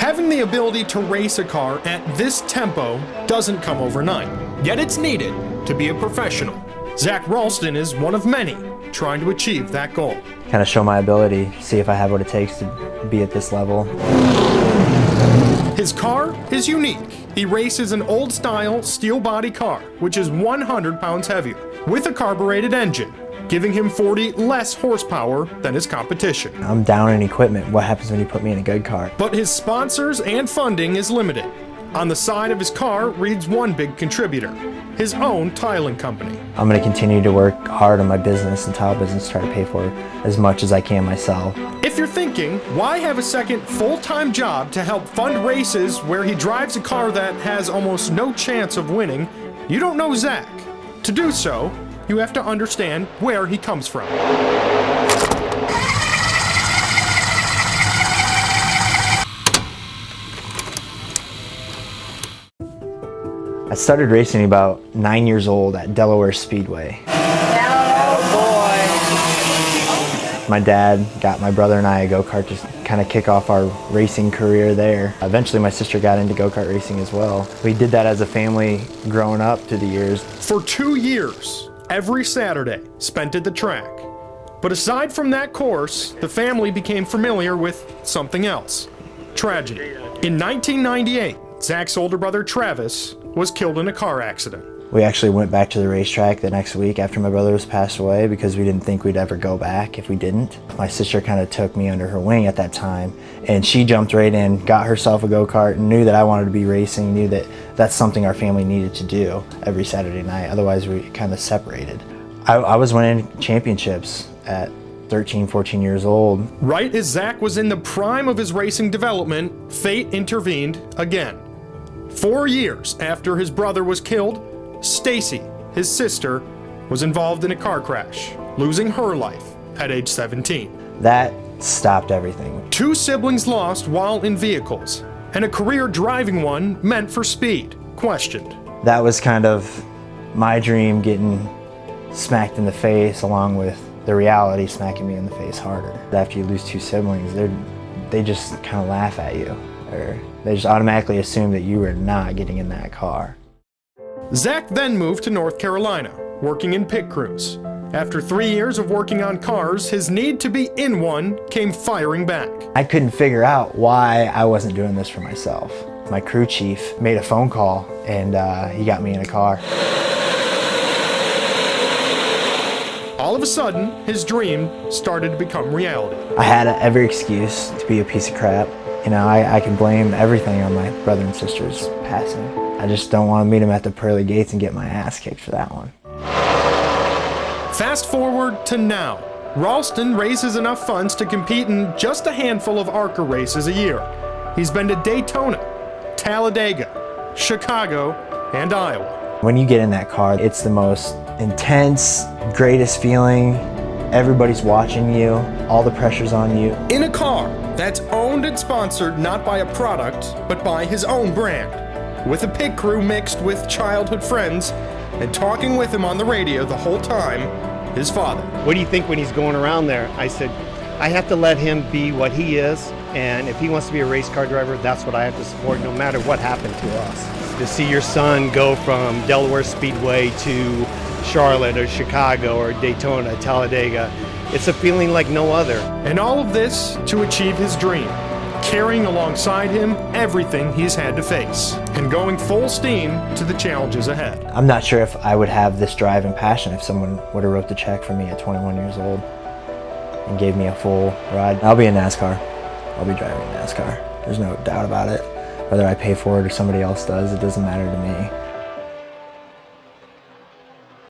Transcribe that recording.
Having the ability to race a car at this tempo doesn't come overnight, yet it's needed to be a professional. Zach Ralston is one of many trying to achieve that goal. Kind of show my ability, see if I have what it takes to be at this level. His car is unique. He races an old-style steel body car, which is 100 pounds heavier, with a carbureted engine, giving him 40 less horsepower than his competition. I'm down in equipment. What happens when you put me in a good car? But his sponsors and funding is limited. On the side of his car reads one big contributor, his own tiling company. I'm going to continue to work hard on my business and tile business, try to pay for as much as I can myself. If you're thinking, why have a second full-time job to help fund races where he drives a car that has almost no chance of winning, you don't know Zach. To do so, you have to understand where he comes from. I started racing about 9 years old at Delaware Speedway. My dad got my brother and I a go-kart to kind of kick off our racing career there. Eventually my sister got into go-kart racing as well. We did that as a family growing up through the years. For 2 years, every Saturday spent at the track. But aside from that course, the family became familiar with something else: tragedy. In 1998, Zach's older brother Travis was killed in a car accident. We actually went back to the racetrack the next week after my brother was passed away because we didn't think we'd ever go back if we didn't. My sister kind of took me under her wing at that time, and she jumped right in, got herself a go-kart, and knew that I wanted to be racing, knew that that's something our family needed to do every Saturday night, otherwise we kind of separated. I was winning championships at 13, 14 years old. Right as Zach was in the prime of his racing development, fate intervened again. 4 years after his brother was killed, Stacy, his sister, was involved in a car crash, losing her life at age 17. That stopped everything. 2 siblings lost while in vehicles, and a career driving one meant for speed questioned. That was kind of my dream getting smacked in the face, along with the reality smacking me in the face harder. After you lose 2 siblings, they just kind of laugh at you, or they just automatically assume that you were not getting in that car. Zach then moved to North Carolina, working in pit crews. After 3 years of working on cars, his need to be in one came firing back. I couldn't figure out why I wasn't doing this for myself. My crew chief made a phone call, and he got me in a car. All of a sudden, his dream started to become reality. I had every excuse to be a piece of crap. You know, I can blame everything on my brother and sister's passing. I just don't want to meet him at the pearly gates and get my ass kicked for that one. Fast forward to now. Ralston raises enough funds to compete in just a handful of ARCA races a year. He's been to Daytona, Talladega, Chicago, and Iowa. When you get in that car, it's the most intense, greatest feeling. Everybody's watching you, all the pressure's on you. In a car that's owned and sponsored not by a product, but by his own brand. With a pit crew mixed with childhood friends, and talking with him on the radio the whole time, his father. What do you think when he's going around there? I said, I have to let him be what he is, and if he wants to be a race car driver, that's what I have to support, no matter what happened to us. To see your son go from Delaware Speedway to Charlotte or Chicago or Daytona, Talladega, it's a feeling like no other. And all of this to achieve his dream, carrying alongside him everything he's had to face, and going full steam to the challenges ahead. I'm not sure if I would have this drive and passion if someone would have wrote the check for me at 21 years old and gave me a full ride. I'll be in NASCAR. I'll be driving NASCAR. There's no doubt about it. Whether I pay for it or somebody else does, it doesn't matter to me.